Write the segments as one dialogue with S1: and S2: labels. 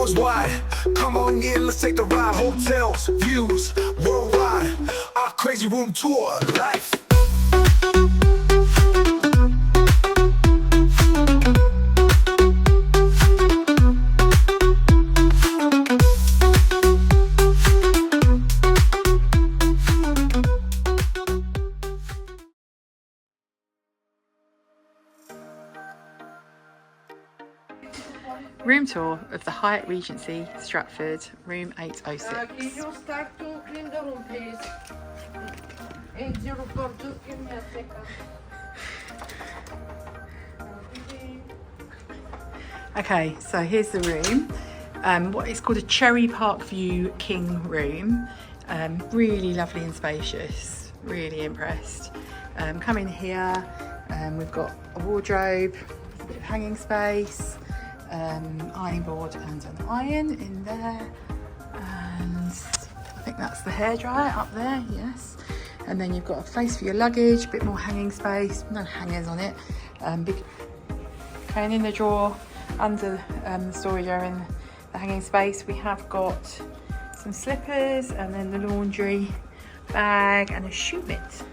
S1: doors wide. Come on in, let's take the ride. Hotels, views, worldwide. Our crazy room tour life.
S2: Room tour of the Hyatt Regency Stratford, room 806.
S3: Can you start to clean the room, please? 8042, give me a second.
S2: Okay, so here's the room. What is called a Cherry Park View King room. Really lovely and spacious. Really impressed. Come in here. We've got a wardrobe, a bit of hanging space. Ironing board and an iron in there, and I think that's the hairdryer up there, yes. And then you've got a place for your luggage, a bit more hanging space, no hangers on it. Okay, and in the drawer under the storage area in the hanging space, we have got some slippers and then the laundry bag and a shoe mitt. So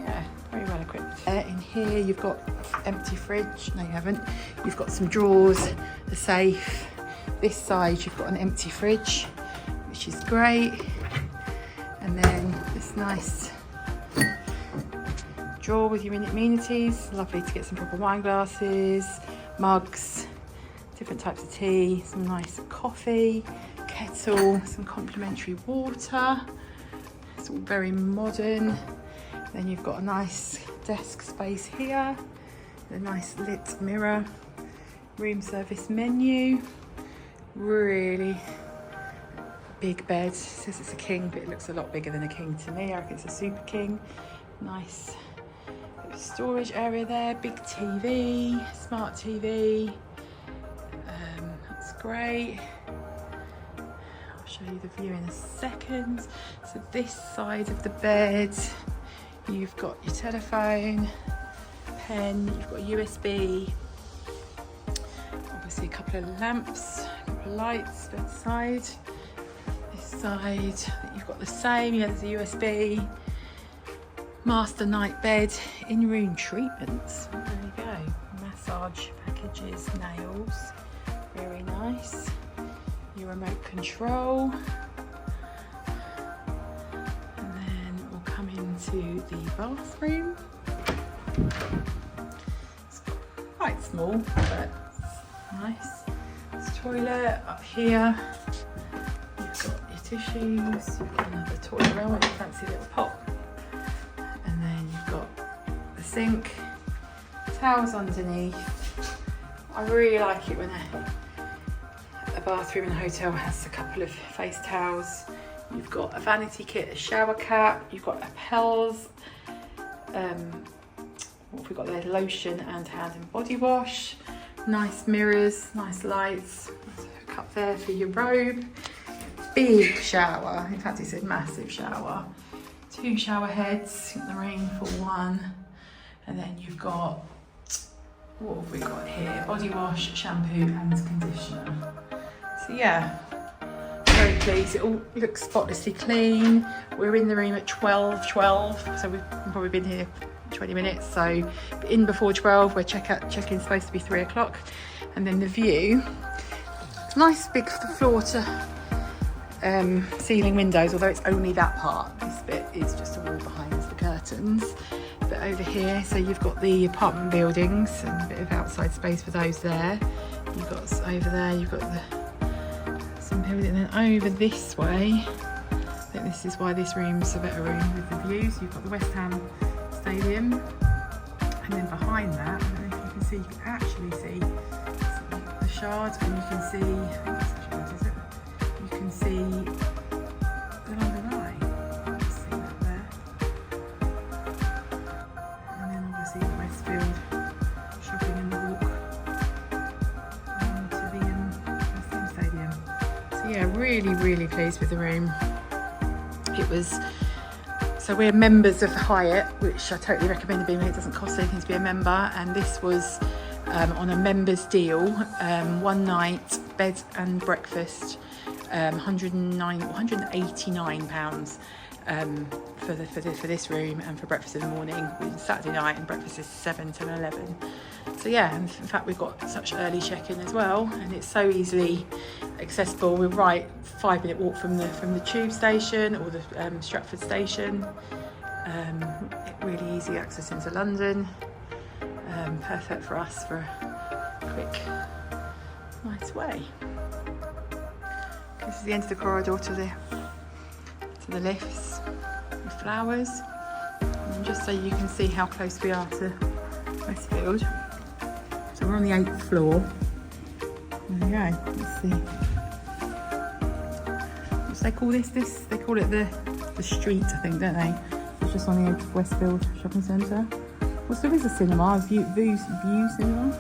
S2: yeah, very well equipped. In here you've got empty fridge. No, you haven't. You've got some drawers, a safe. This side you've got an empty fridge, which is great. And then this nice drawer with your amenities. Lovely to get some proper wine glasses, mugs, different types of tea, some nice coffee, kettle, some complimentary water. It's all very modern. Then you've got a nice desk space here, a nice lit mirror, room service menu, really big bed. It says it's a king, but it looks a lot bigger than a king to me. I reckon it's a super king. Nice storage area there, big TV, smart TV. That's great. I'll show you the view in a second. So this side of the bed, you've got your telephone, pen, you've got a USB, obviously a couple of lamps, a couple of lights bedside. This side, you've got the same, yeah, there's a USB, master night bed, in-room treatments, oh, there you go, massage packages, nails, very nice, your remote control. Into the bathroom. It's quite small, but nice. It's toilet up here. You've got your tissues. You've got another toilet roll with a fancy little pot. And then you've got the sink, towels underneath. I really like it when a bathroom in a hotel has a couple of face towels. You've got a vanity kit, a shower cap, you've got Appel's, what have we got there, lotion and hand and body wash, nice mirrors, nice lights, hook up there for your robe, big shower, in fact it's a massive shower, 2 shower heads, you've got the rainfall one, and then you've got, what have we got here, body wash, shampoo and conditioner. So yeah. Very pleased. It all looks spotlessly clean. We're in the room at 12:12, so we've probably been here 20 minutes. So in before 12, where check-in's supposed to be 3 o'clock. And then the view, nice big floor to ceiling windows, although it's only that part. This bit is just a wall behind the curtains. But over here, so you've got the apartment buildings and a bit of outside space for those there. You've got over there, you've got the and then over this way, I think this is why this room's a better room with the views. You've got the West Ham Stadium, and then behind that, I don't know if you can see, you can actually see the Shard, and you can see, I think that's the Shard, is it? You can see the London Eye. You can see that there. And then obviously the Westfield shopping and the walk to the West Ham Stadium. Yeah, really pleased with the room. It was, so we're members of the Hyatt, which I totally recommend being. It doesn't cost anything to be a member, and this was on a members deal, 1 night bed and breakfast, £189 for this room, and for breakfast in the morning, Saturday night, and breakfast is 7 till 11. So yeah, in fact we've got such early check-in as well, and it's so easily accessible. We're right 5-minute walk from the tube station or the Stratford station. Really easy access into London. Perfect for us for a quick, nice way. This is the end of the corridor to the lifts with flowers. And just so you can see how close we are to Westfield. So we're on the 8th floor. There we go. Let's see. What do they call this? They call it the street, I think, don't they? It's just on the edge of Westfield Shopping Centre. Well, so there is a cinema, view cinema.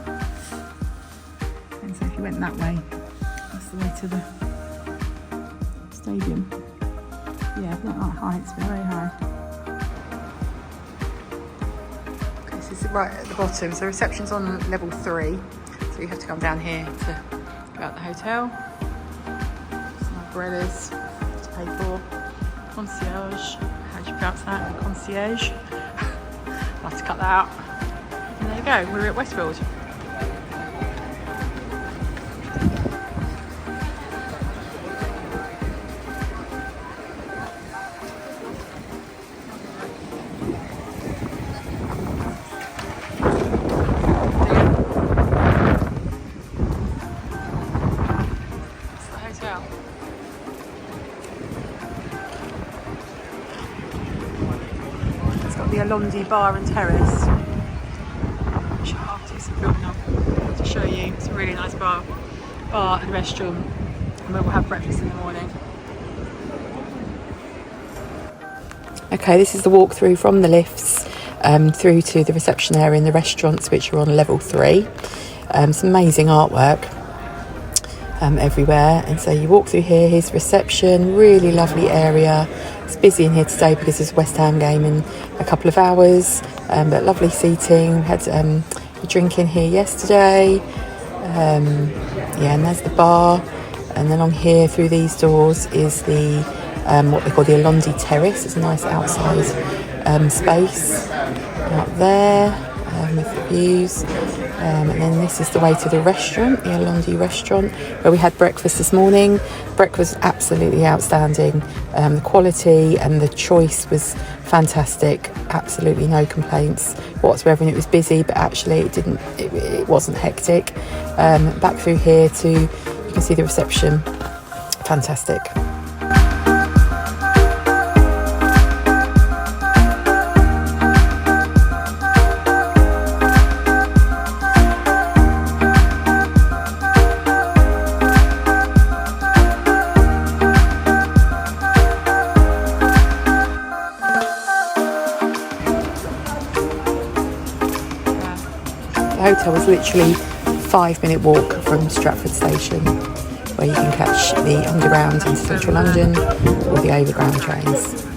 S2: And so if you went that way, that's the way to the stadium. Yeah, it's not that high, it's very high. Okay, so this is right at the bottom. So reception's on level 3. So you have to come down here to go out the hotel. Some umbrellas to pay for. Concierge. How do you pronounce that? Concierge. I'll have to cut that out. And there you go, we're at Westfield. It's the hotel. It's got the Alondi Bar and Terrace, which artists are building up to show you. It's a really nice bar and restaurant, and we'll have breakfast in the morning. Okay, this is the walkthrough from the lifts through to the reception area and the restaurants, which are on level 3. Some amazing artwork everywhere. And so you walk through here, here's reception, really lovely area. It's busy in here today because there's a West Ham game in a couple of hours, but lovely seating. We had a drink in here yesterday. Yeah, and there's the bar. And then on here through these doors is the what they call the Alondi Terrace. It's a nice outside space out there with the views. And then this is the way to the restaurant, the Alondi restaurant, where we had breakfast this morning. Breakfast was absolutely outstanding. The quality and the choice was fantastic. Absolutely no complaints whatsoever. And it was busy, but actually it wasn't hectic. Back through here to, you can see the reception. Fantastic. The hotel was literally 5-minute walk from Stratford Station, where you can catch the underground into central London or the overground trains.